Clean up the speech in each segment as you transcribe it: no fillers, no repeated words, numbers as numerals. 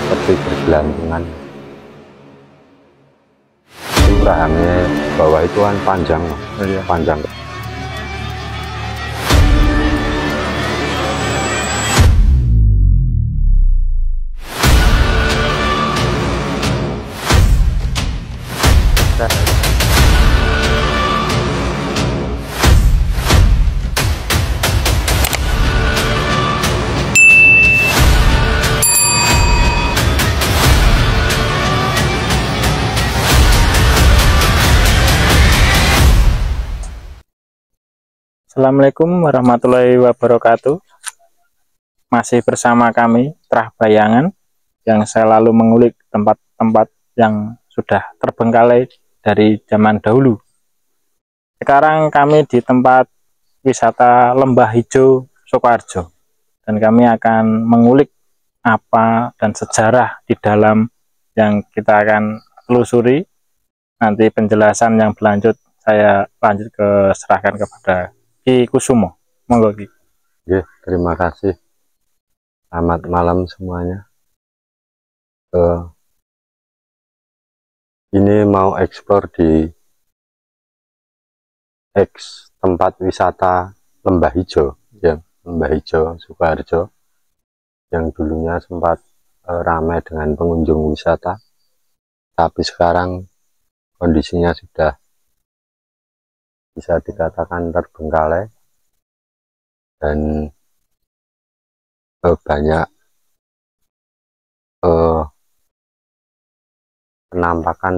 seperti bergelantungan. Rahangnya bawah itu kan panjang, iya. Panjang. Assalamualaikum warahmatullahi wabarakatuh. Masih bersama kami Trah Bayangan yang selalu mengulik tempat-tempat yang sudah terbengkalai dari zaman dahulu. Sekarang kami di tempat wisata Lembah Hijau Sukoharjo dan kami akan mengulik apa dan sejarah di dalam yang kita akan telusuri. Nanti penjelasan yang berlanjut saya lanjut serahkan kepada Ki Kusumo. Monggo Ki. Oke, terima kasih. Selamat malam semuanya. Ini mau eksplor di tempat wisata Lembah Hijau, ya, Lembah Hijau Sukoharjo, yang dulunya sempat ramai dengan pengunjung wisata, tapi sekarang kondisinya sudah bisa dikatakan terbengkalai dan banyak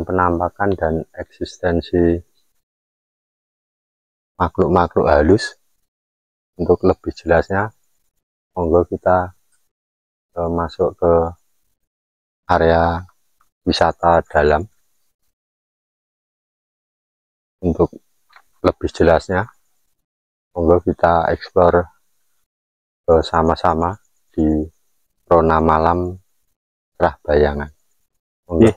penampakan dan eksistensi makhluk-makhluk halus. Untuk lebih jelasnya, monggo kita masuk ke area wisata dalam. Untuk lebih jelasnya, monggo kita eksplor bersama-sama di Rona Malam Trah Bayangan. Monggo.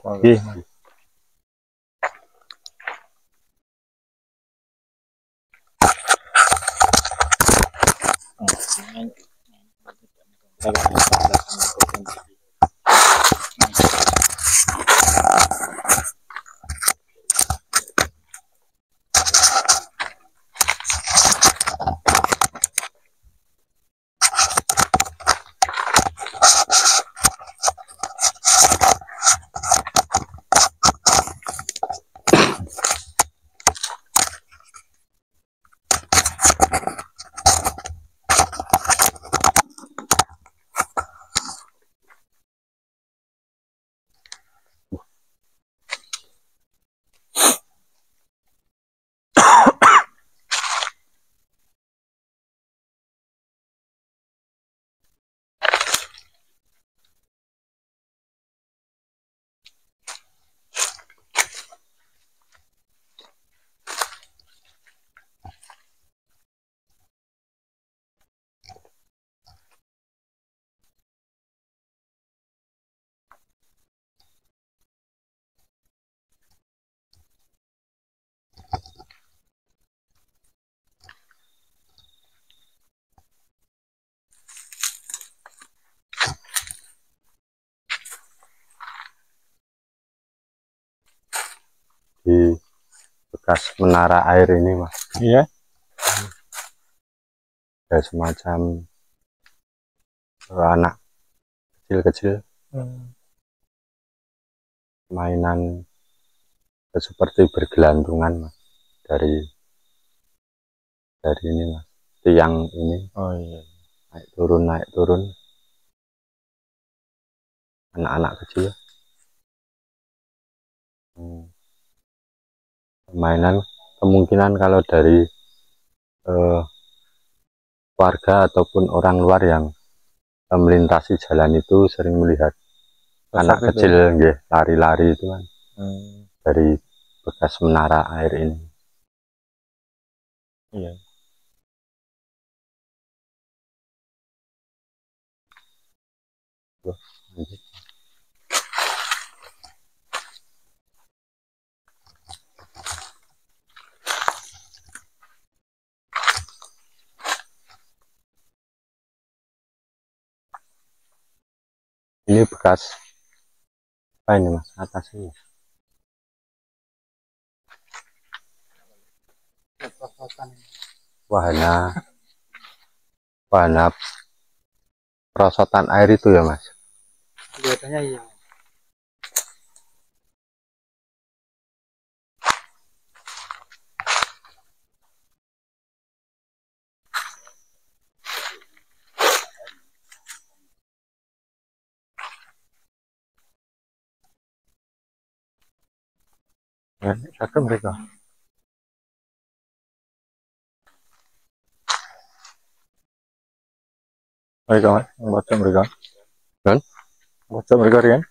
Di bekas menara air ini, Mas, Iya. ada semacam anak kecil-kecil mainan seperti bergelantungan, Mas, dari ini, Mas, tiang ini. Oh iya. Naik turun anak-anak kecil. Mainan kemungkinan kalau dari warga ataupun orang luar yang melintasi jalan itu sering melihat anak kecil lari-lari itu kan dari bekas menara air ini. Iya. Ini bekas Apa ini mas atasnya? Wahana wahana perosotan air itu ya mas? Kelihatannya iya. Ya, satu mereka. Mereka mas, baca mereka. Kan? Baca mereka kan?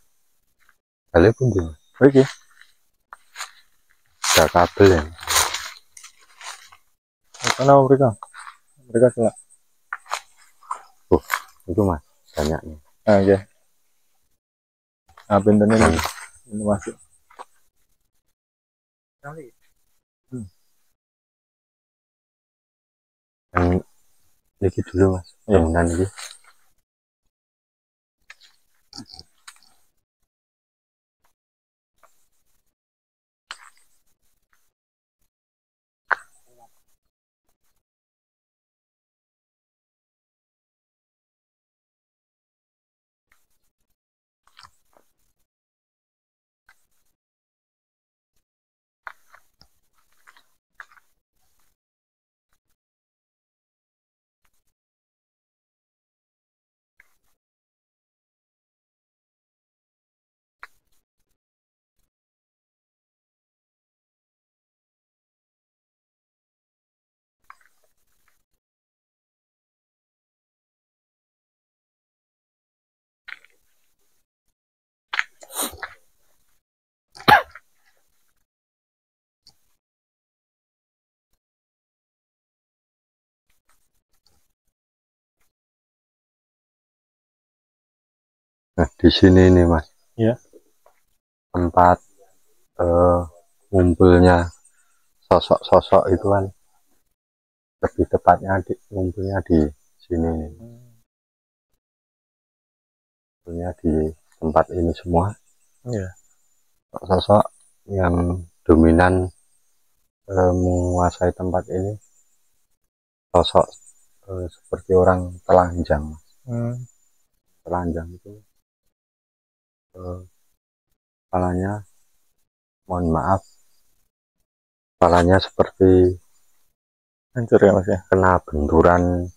Kali pun dia. Oke. Ada kabel ya. Mana mereka? Mereka salah. Itu mas banyaknya. Oke. Nah, pintunya ini masuk. Yang ini dulu mas. Bangunan ini. Nah di sini nih mas. Iya. Tempat ngumpulnya sosok-sosok itu kan, lebih tepatnya ngumpulnya di sini nih. Ngumpulnya di tempat ini semua. Iya. Sosok yang dominan menguasai tempat ini, sosok seperti orang telanjang. Telanjang itu kepalanya, mohon maaf, kepalanya seperti Hancur ya mas ya. kena benturan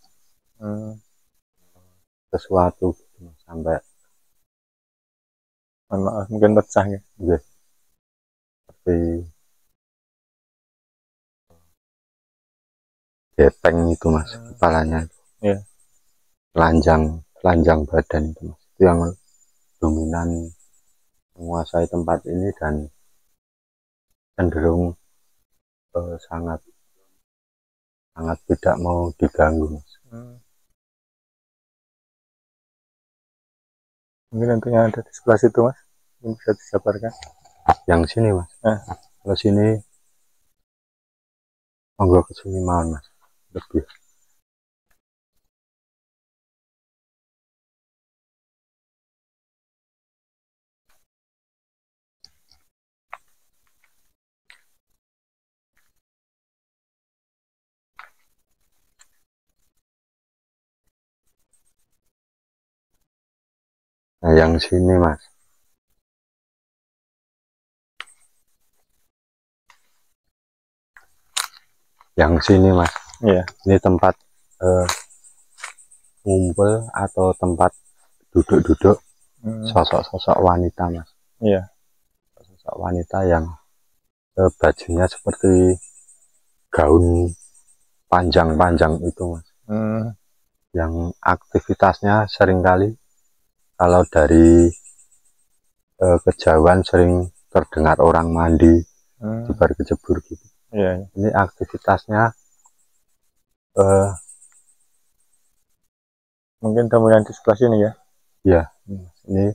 sesuatu gitu, sampai Mohon maaf, mungkin pecah ya. ya, seperti gepeng itu mas, kepalanya Iya. telanjang badan itu mas, itu yang dominan menguasai tempat ini dan cenderung sangat tidak mau diganggu mas. Mungkin nantinya ada di sebelah situ mas, mungkin bisa disabarkan. Yang sini mas, kalau sini monggo ke sini mohon mas, lebih. Nah yang sini mas, yang sini mas, ini tempat ngumpul atau tempat duduk-duduk sosok-sosok wanita mas. Sosok wanita yang bajunya seperti gaun panjang-panjang itu mas. Yang aktivitasnya seringkali kalau dari kejauhan sering terdengar orang mandi, jebar-kejebur gitu. Ini aktivitasnya mungkin tamu yang di sebelah sini ya. Ya, ini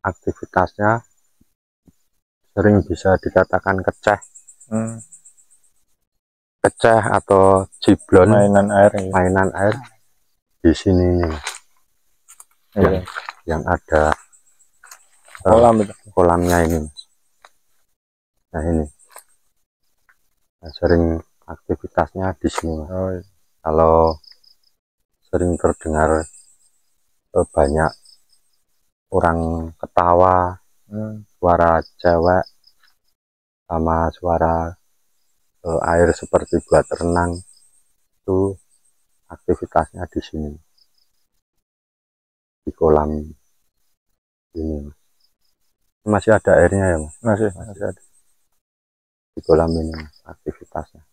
aktivitasnya sering bisa dikatakan keceh, keceh atau ciblon, mainan air di sini nih, yang ada kolam itu. Kolamnya ini Mas. Nah ini sering aktivitasnya di sini Mas. Oh, iya. Kalau sering terdengar banyak orang ketawa, suara cewek sama suara air seperti buat renang, itu aktivitasnya di sini, di kolam ini Mas. Masih ada airnya ya Mas? Masih ada di kolam ini Mas, aktivitasnya.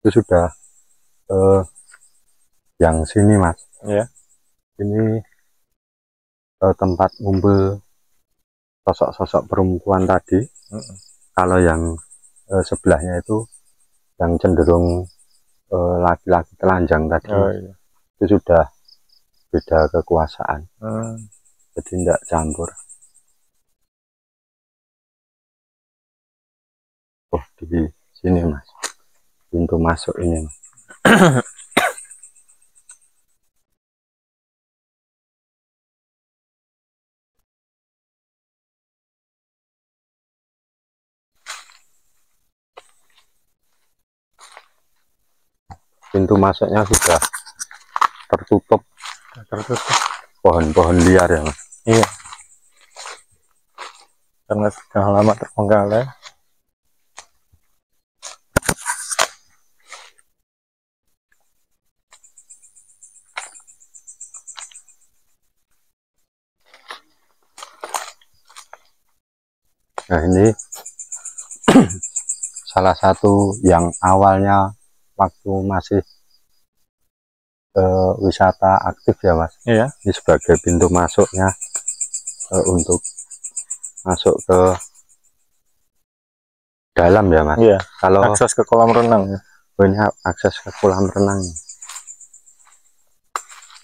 Itu sudah yang sini Mas. ya. Ini tempat ngumpul sosok-sosok perempuan tadi. Kalau yang sebelahnya itu yang cenderung laki-laki telanjang tadi. Oh, iya. Itu sudah beda kekuasaan. Jadi tidak campur. Oh, di sini Mas, pintu masuk ini Mas. Pintu masuknya sudah tertutup pohon-pohon liar ya Mas. Iya, karena sudah lama terbengkalai. Nah ini salah satu yang awalnya waktu masih wisata aktif ya Mas. Iya. Ini sebagai pintu masuknya untuk masuk ke dalam ya Mas. Iya. Kalau akses ke kolam renang ya. ini akses ke kolam renang.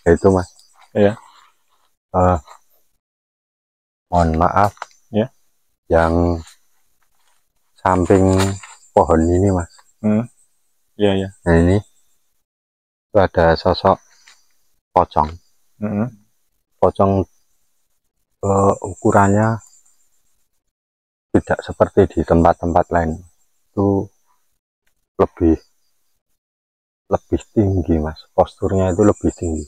Ya itu Mas. Iya. Mohon maaf ya. Yang samping pohon ini Mas. Iya ya. Nah ini itu ada sosok pocong. Pocong ukurannya tidak seperti di tempat-tempat lain, itu lebih tinggi Mas, posturnya itu lebih tinggi.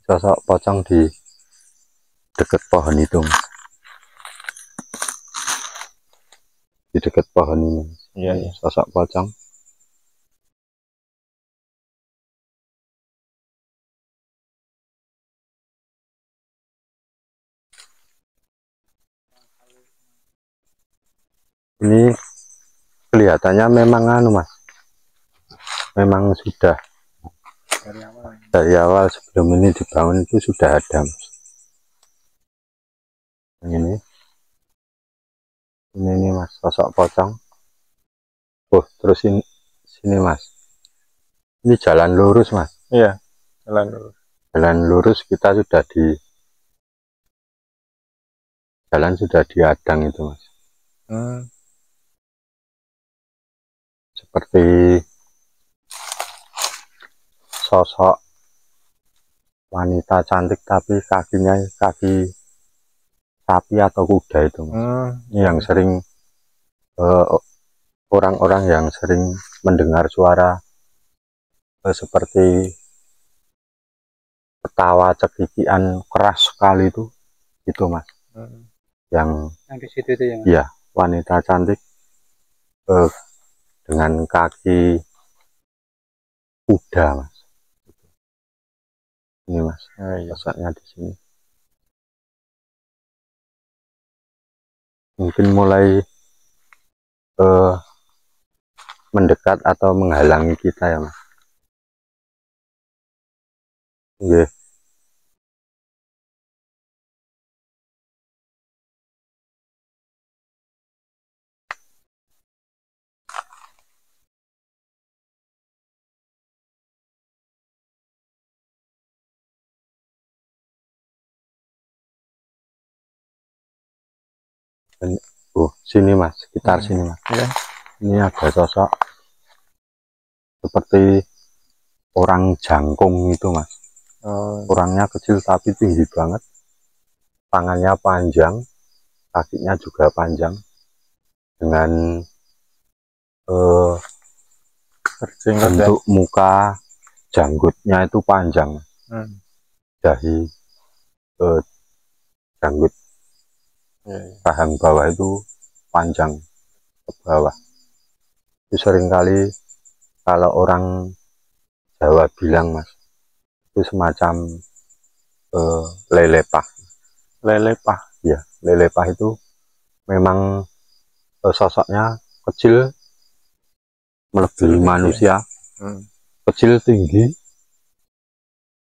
Sosok pocong di dekat pohon itu Mas. Di dekat pohon ini Mas. Iya, iya. Sosok pocong. Ini kelihatannya memang anu Mas, memang sudah dari awal sebelum ini dibangun itu sudah ada Mas. Ini Mas, sosok pocong. Oh, terus sini Mas, ini jalan lurus Mas. Iya, jalan lurus kita sudah jalan sudah dihadang itu Mas. Seperti sosok wanita cantik tapi kakinya kaki sapi atau kuda itu Mas. Yang sering orang-orang yang sering mendengar suara seperti ketawa cekikian keras sekali itu Mas. Yang di situ itu ya Mas? Iya, wanita cantik dengan kaki kuda Mas. Ini Mas, sosoknya di sini. Mungkin mulai mendekat atau menghalangi kita ya Mas. Iya. Oh, sini Mas, sekitar sini Mas. Ya. Ini ada sosok seperti orang jangkung itu Mas. Orangnya kecil tapi tinggi banget, tangannya panjang, kakinya juga panjang, dengan bentuk muka janggutnya itu panjang. Dahi janggut rahang bawah itu panjang ke bawah. Itu seringkali kalau orang Jawa bilang, Mas, itu semacam lelepah. Lelepah Ya, lelepah itu memang sosoknya kecil melebihi manusia, kecil tinggi,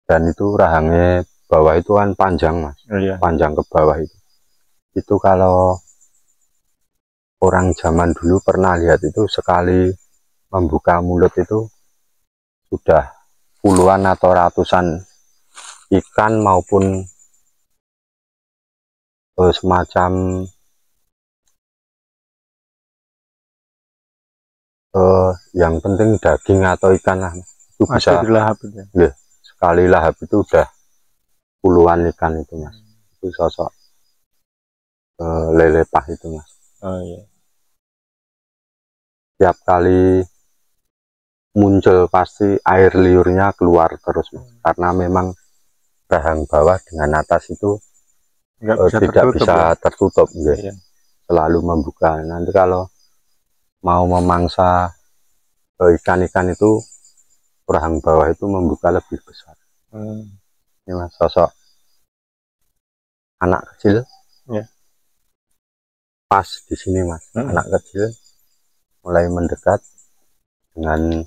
dan itu rahangnya bawah itu kan panjang, Mas. Panjang ke bawah itu kalau orang zaman dulu pernah lihat, itu sekali membuka mulut itu sudah puluhan atau ratusan ikan maupun semacam yang penting daging atau ikan lah, itu bisa dilahap ya, sekali lahap itu udah puluhan ikan itu, Mas. Itu sosok lelepah itu, Mas. Tiap kali muncul pasti air liurnya keluar terus, Mas. Karena memang rahang bawah dengan atas itu tidak bisa tertutup ya. Selalu membuka. Nanti kalau mau memangsa ikan-ikan itu, rahang bawah itu membuka lebih besar. Ini, Mas, sosok anak kecil pas di sini, Mas. Anak kecil mulai mendekat dengan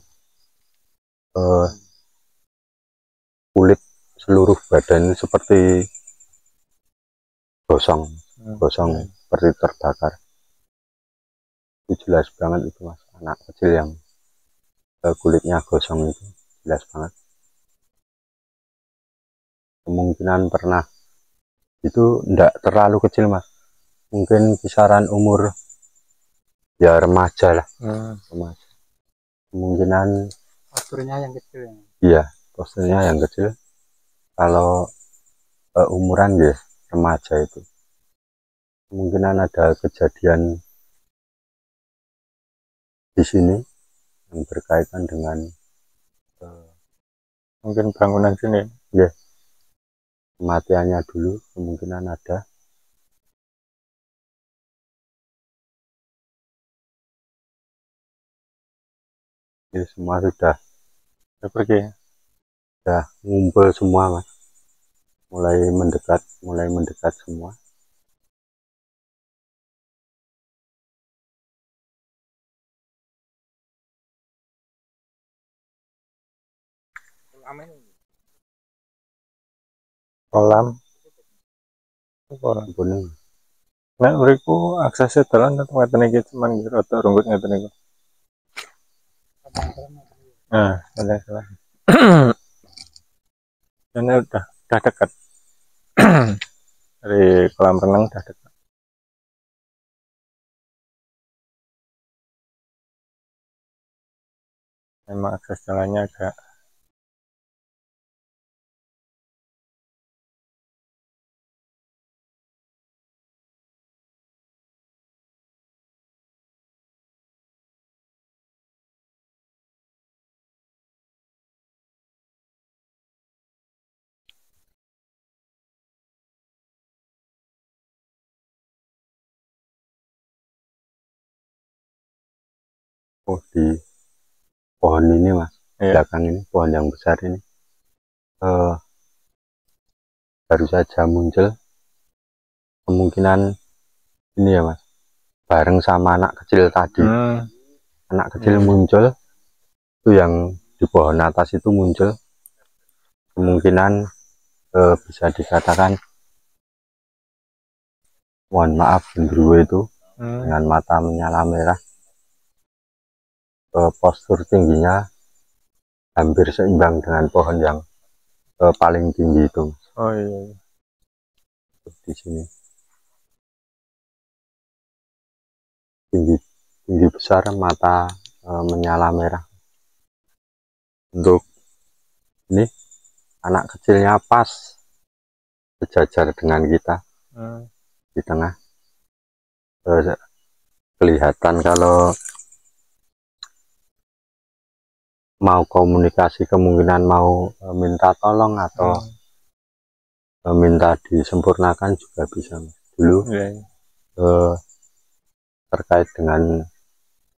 kulit seluruh badan seperti gosong seperti terbakar. Itu jelas banget itu, Mas, anak kecil yang kulitnya gosong itu jelas banget. Kemungkinan pernah itu enggak terlalu kecil, Mas, mungkin kisaran umur ya remaja lah. Remaja. Kemungkinan posturnya yang kecil ya? Iya, posturnya yang kecil. Kalau umuran ya remaja itu kemungkinan ada kejadian di sini yang berkaitan dengan mungkin bangunan sini ya, kematiannya dulu, kemungkinan ada. Ini semua sudah pergi, sudah ngumpul semua, Mas. Mulai mendekat semua. kolam Kuning. Nek mriku aksesnya dalan ngeten iki cuman rada rungkut ngeten niku. Nah, salah. Ini udah dekat. Dari kolam renang udah dekat. Memang akses jalannya agak Di pohon ini, Mas, belakang ini, pohon yang besar ini baru saja muncul. Kemungkinan ini ya, Mas, bareng sama anak kecil tadi. Anak kecil muncul itu, yang di pohon atas itu muncul. Kemungkinan bisa dikatakan, mohon maaf, genderuwo itu dengan mata menyala merah. Postur tingginya hampir seimbang dengan pohon yang paling tinggi itu. Di sini tinggi besar, mata menyala merah. Untuk ini anak kecilnya pas sejajar dengan kita di tengah. Kelihatan kalau mau komunikasi kemungkinan mau minta tolong atau minta disempurnakan juga bisa dulu. Terkait dengan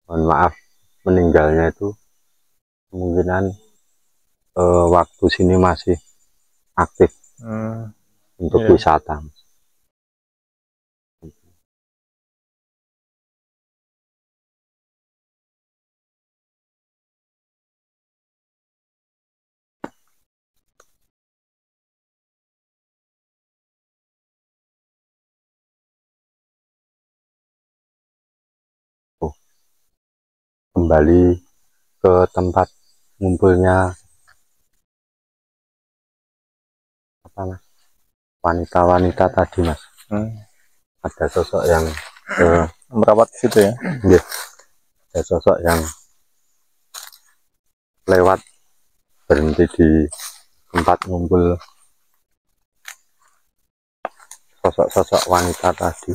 mohon maaf meninggalnya itu kemungkinan waktu sini masih aktif untuk wisata. Kembali ke tempat ngumpulnya apa mas, wanita-wanita tadi mas. Ada sosok yang merawat situ ya. Ada sosok yang lewat berhenti di tempat ngumpul sosok-sosok wanita tadi.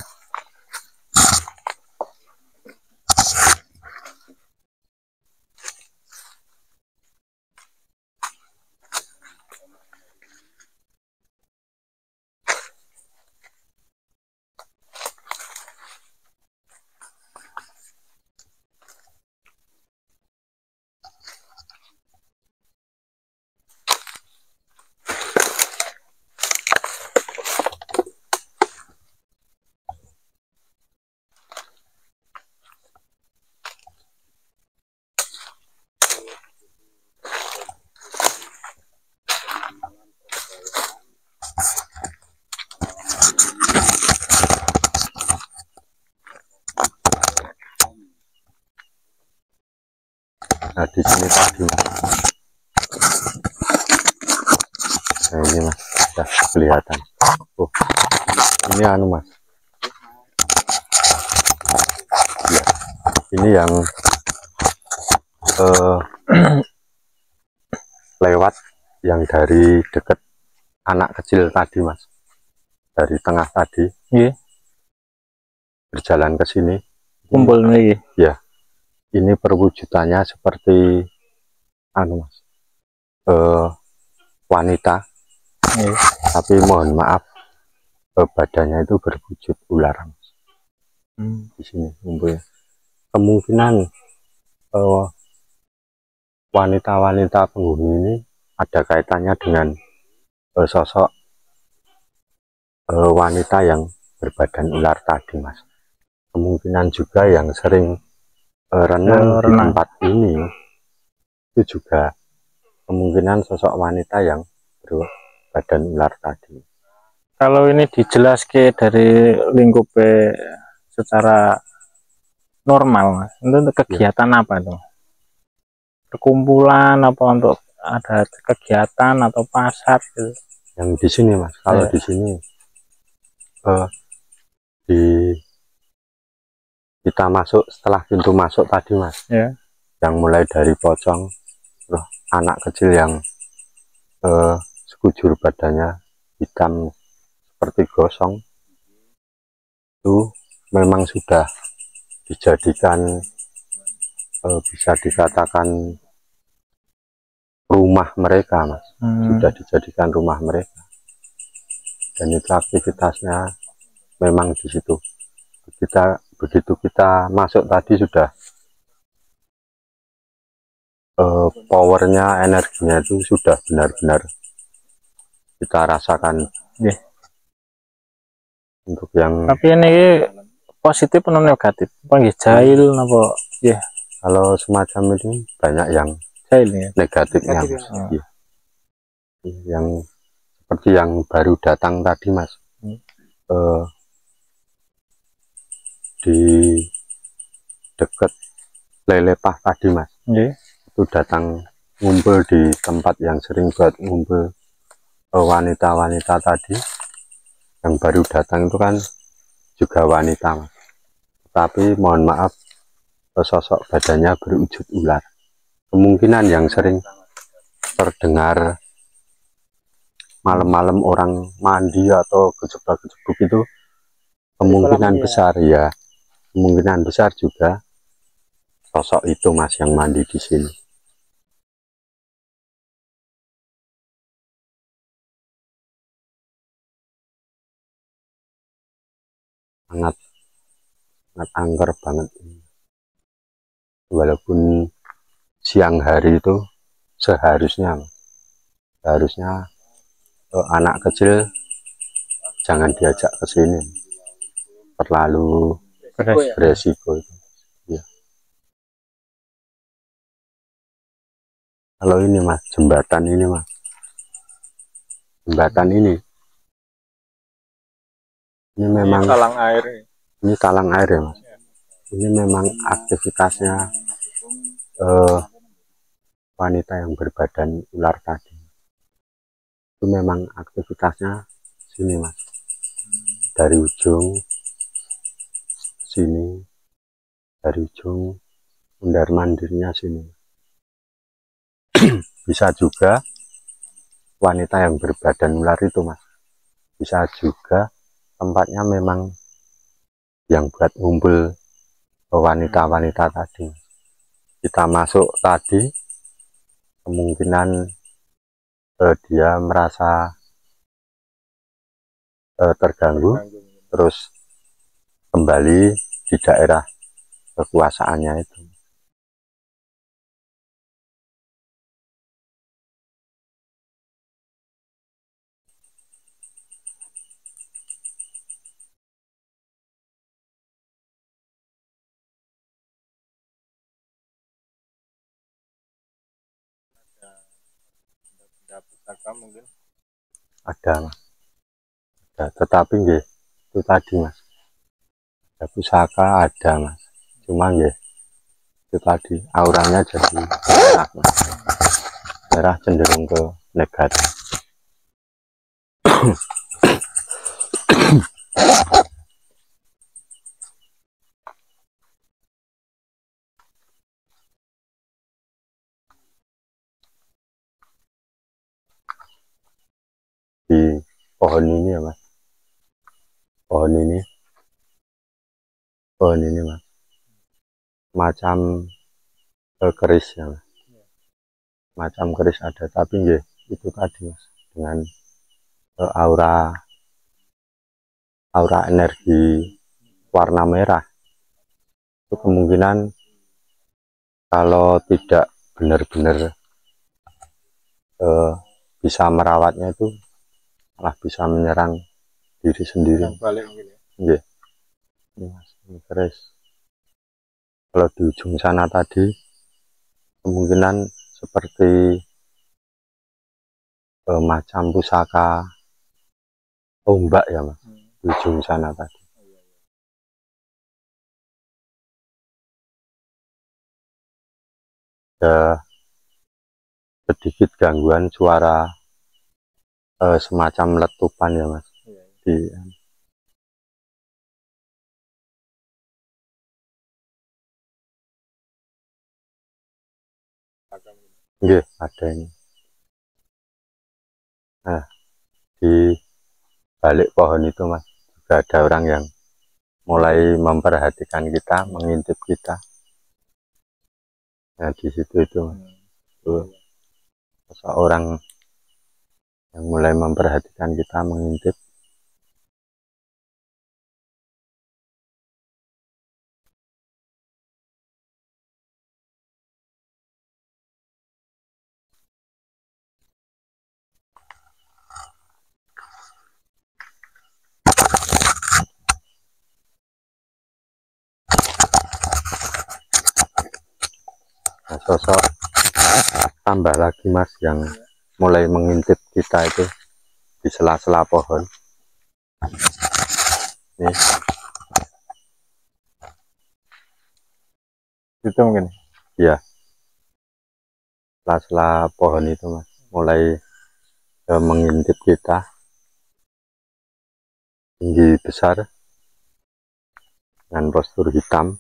Nah di sini tadi, nah ini mas, sudah kelihatan. Oh, ini anu mas, ya, ini yang lewat yang dari dekat anak kecil tadi mas, dari tengah tadi, berjalan ke sini. Kumpul nih. Ya, ini perwujudannya seperti anu mas, wanita, tapi mohon maaf badannya itu berwujud ular mas. Di sini kumpulnya. Kemungkinan wanita-wanita penghuni ini ada kaitannya dengan sosok wanita yang berbadan ular tadi mas. Kemungkinan juga yang sering renang di tempat ini itu juga kemungkinan sosok wanita yang berbadan ular tadi. Kalau ini dijelaskan dari lingkupnya secara normal, itu untuk kegiatan apa tuh? Perkumpulan apa untuk ada kegiatan atau pasar gitu? Yang di sini mas, kalau di sini kita masuk setelah pintu masuk tadi mas, yang mulai dari pocong, anak kecil yang sekujur badannya hitam seperti gosong, itu memang sudah dijadikan bisa dikatakan rumah mereka mas. Sudah dijadikan rumah mereka, dan itu aktivitasnya memang di situ. Begitu kita masuk tadi sudah powernya, energinya itu sudah benar-benar kita rasakan. Untuk yang tapi ini positif atau negatif? Apa jahil apa ya? Kalau semacam ini banyak yang jahil ya, negatifnya mas. Yang seperti yang baru datang tadi mas, di dekat Lelepah tadi mas, itu datang ngumpul di tempat yang sering buat ngumpul wanita-wanita tadi. Yang baru datang itu kan juga wanita mas, tapi mohon maaf sosok badannya berwujud ular. Kemungkinan yang sering terdengar malam-malam orang mandi atau kejebak-kejebuk itu kemungkinan besar ya, kemungkinan besar juga sosok itu Mas yang mandi di sini. Sangat angker banget, walaupun siang hari itu seharusnya anak kecil jangan diajak ke sini, terlalu beresiko itu ya. Kalau ini Mas, jembatan ini Mas, jembatan ini memang talang air, ini talang air ya Mas. Ini memang aktivitasnya wanita yang berbadan ular tadi. Itu memang aktivitasnya sini Mas, dari ujung sini, dari ujung mondar mandirnya sini. Bisa juga wanita yang berbadan ular itu Mas, bisa juga tempatnya memang yang buat ngumpul wanita-wanita tadi. Kita masuk tadi, kemungkinan dia merasa terganggu, terus kembali di daerah kekuasaannya itu. mungkin Ada Mas, ada, tetapi nggih itu tadi Mas, ada pusaka ada Mas, cuma nggih itu tadi auranya jadi merah Mas, merah cenderung ke negatif. Di pohon ini ya Mas, pohon ini Mas, macam keris ya Mas, macam keris ada, tapi nggih itu tadi Mas, dengan aura energi warna merah itu kemungkinan kalau tidak benar-benar bisa merawatnya itu malah bisa menyerang diri sendiri. Nggih. Ini Mas, ini keris. Kalau di ujung sana tadi kemungkinan seperti macam pusaka ombak ya Mas, di ujung sana tadi. Ada sedikit gangguan suara semacam letupan ya Mas. Di nggih, ada ini. Nah, di balik pohon itu Mas, juga ada orang yang mulai memperhatikan kita, mengintip kita. Nah, di situ itu seorang yang mulai memperhatikan kita, mengintip. Nah, sosok tambah lagi Mas yang mulai mengintip kita itu di sela-sela pohon. Nih. Itu mungkin ya, sela-sela pohon itu Mas mulai mengintip kita, tinggi besar dengan postur hitam.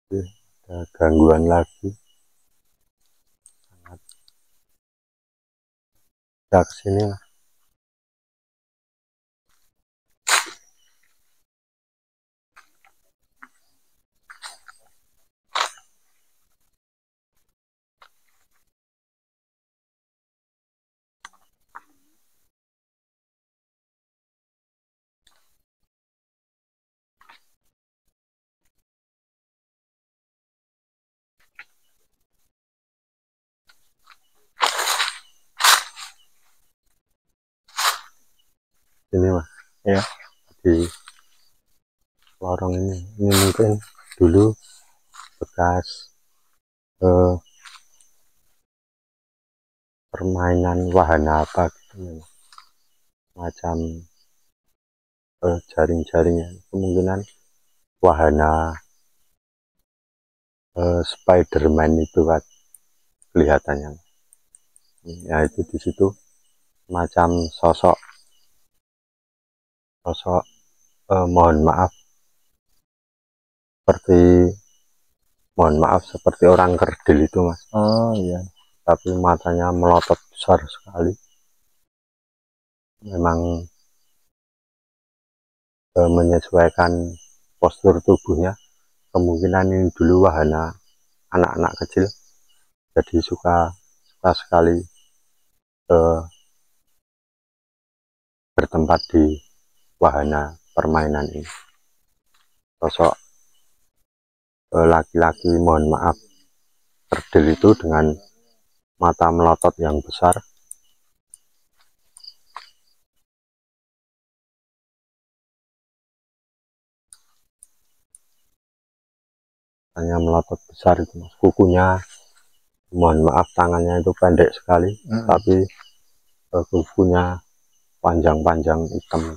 Ada gangguan lagi. Kita kesini lah. Ini mas, Ya. di lorong ini mungkin dulu bekas permainan wahana apa gitu, macam jaring-jaringnya, kemungkinan wahana Spiderman itu kan kelihatannya. Ya itu di situ macam sosok mohon maaf seperti orang kerdil itu mas. Oh iya. Tapi matanya melotot besar sekali. Memang menyesuaikan postur tubuhnya. Kemungkinan ini dulu wahana anak-anak kecil, jadi suka sekali bertempat di wahana permainan ini. Sosok laki-laki mohon maaf kerdil itu dengan mata melotot yang besar, hanya melotot besar itu mas. Kukunya mohon maaf tangannya itu pendek sekali, tapi kukunya panjang-panjang hitam.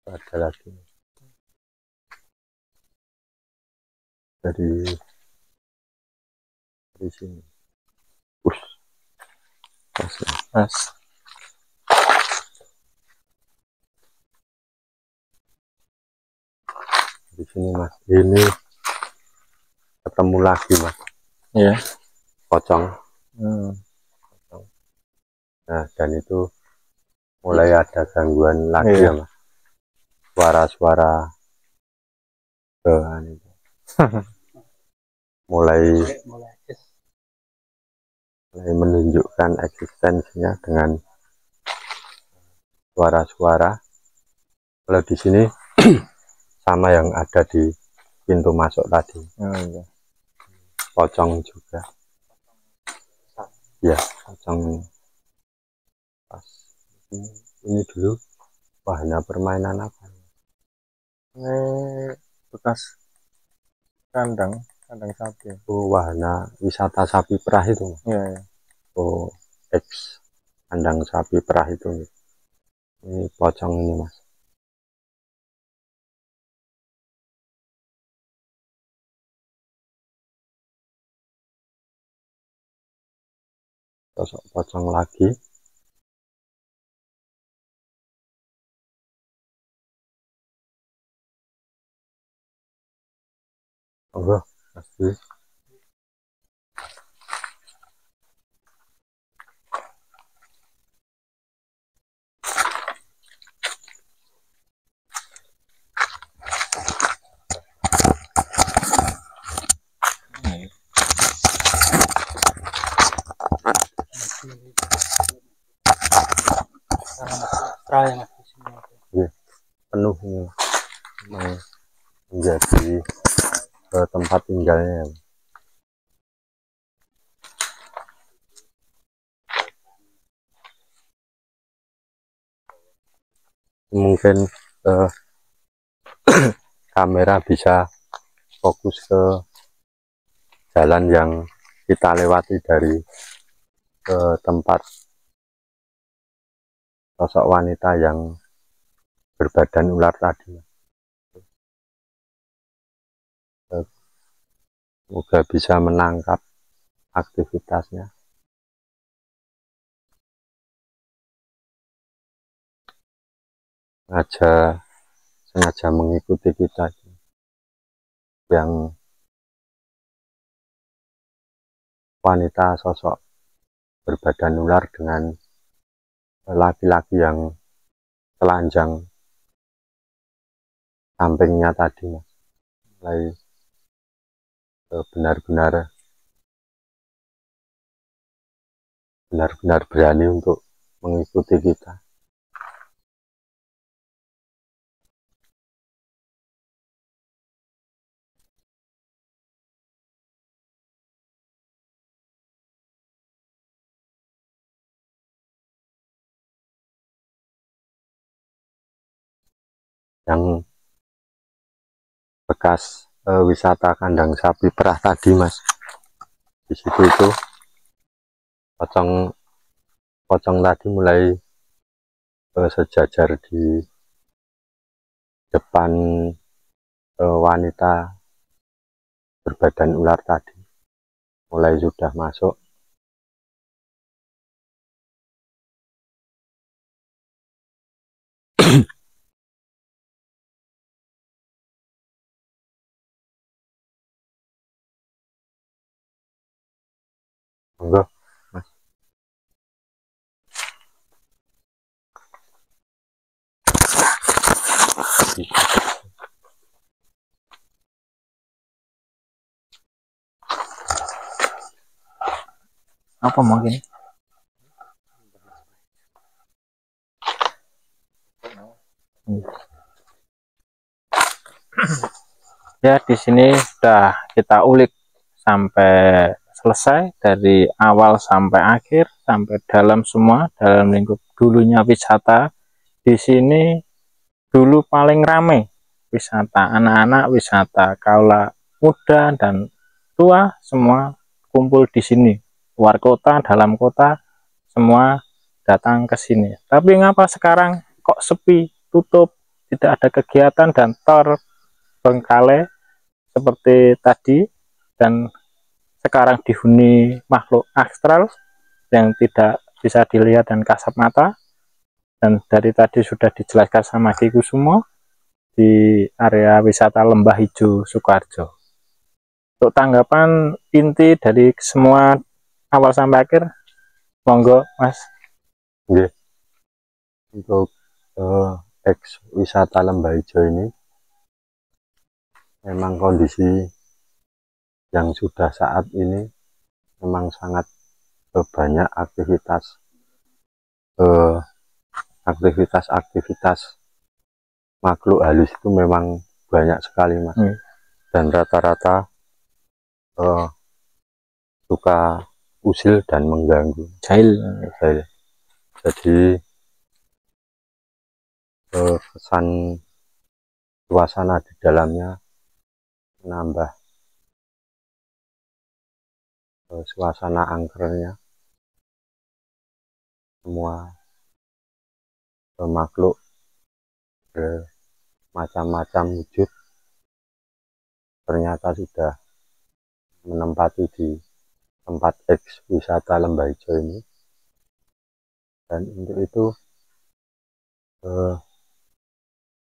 Ada lagi dari sini. Mas. Di sini mas, ini ketemu lagi mas. Iya. Pocong. Nah dan itu mulai ada gangguan lagi ya mas. Suara-suara mulai menunjukkan eksistensinya dengan suara-suara. Kalau di sini sama yang ada di pintu masuk tadi. Iya. Pocong juga. Ya, pocong. Pas ini dulu wahana permainan apa? Ini bekas kandang sapi. Oh, wahana wisata sapi perah itu. Iya, iya. Oh, kandang sapi perah itu. Ini pocong ini mas. Sosok pocong lagi. Oh, pasti. astral ya Mas di sini. Ya, penuh ini menjadi tempat tinggalnya. Mungkin kamera bisa fokus ke jalan yang kita lewati dari tempat sosok wanita yang berbadan ular tadi. Semoga bisa menangkap aktivitasnya. Sengaja mengikuti kita, yang wanita sosok berbadan ular dengan laki-laki yang telanjang sampingnya tadi, mulai benar-benar berani untuk mengikuti kita. Yang bekas wisata kandang sapi perah tadi, Mas, di situ itu pocong tadi mulai sejajar di depan wanita berbadan ular tadi, mulai sudah masuk. Monggo, Mas. Apa mungkin? Ya, di sini sudah kita ulik sampai selesai, dari awal sampai akhir, sampai dalam semua, dalam lingkup dulunya wisata. Di sini dulu paling ramai wisata anak-anak, wisata kaula muda dan tua, semua kumpul di sini. Luar kota, dalam kota, semua datang ke sini. Tapi ngapa sekarang kok sepi, tutup, tidak ada kegiatan dan terbengkalai seperti tadi, dan sekarang dihuni makhluk astral yang tidak bisa dilihat dan kasat mata. Dan dari tadi sudah dijelaskan sama Ki Kusumo di area wisata Lembah Hijau Sukoharjo. Untuk tanggapan inti dari semua awal sampai akhir, monggo Mas. Yeah. Untuk eks wisata Lembah Hijau ini memang kondisi yang sudah saat ini memang sangat banyak aktivitas makhluk halus itu memang banyak sekali, Mas. Dan rata-rata suka usil dan mengganggu, jahil. Jadi kesan suasana di dalamnya menambah suasana angkernya. Semua makhluk bermacam-macam wujud ternyata sudah menempati di tempat eks wisata Lembah Hijau ini. Dan untuk itu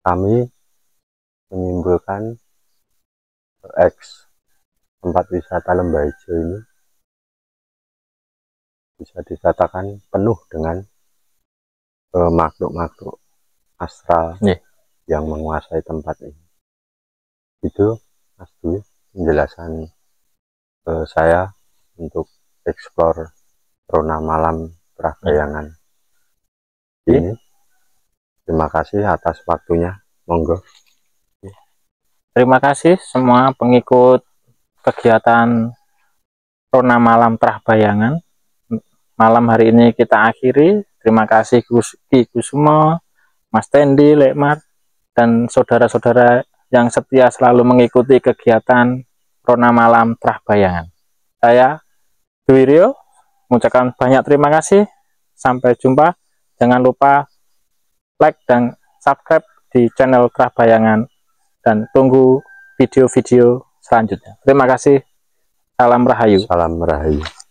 kami menyimpulkan eks tempat wisata Lembah Hijau ini bisa dikatakan penuh dengan makhluk-makhluk astral yang menguasai tempat ini. Itu, Mas Dwi, penjelasan saya untuk eksplor Rona Malam Prahbayangan ini. Terima kasih atas waktunya. Monggo. Terima kasih semua pengikut kegiatan Rona Malam Terah Bayangan. Malam hari ini kita akhiri. Terima kasih Ki Kusumo, Mas Tendi, Lekmar, dan saudara-saudara yang setia selalu mengikuti kegiatan Rona Malam Terah Bayangan. Saya Dwi Rio mengucapkan banyak terima kasih. Sampai jumpa. Jangan lupa like dan subscribe di channel Terah Bayangan dan tunggu video-video selanjutnya. Terima kasih. Salam Rahayu. Salam Rahayu.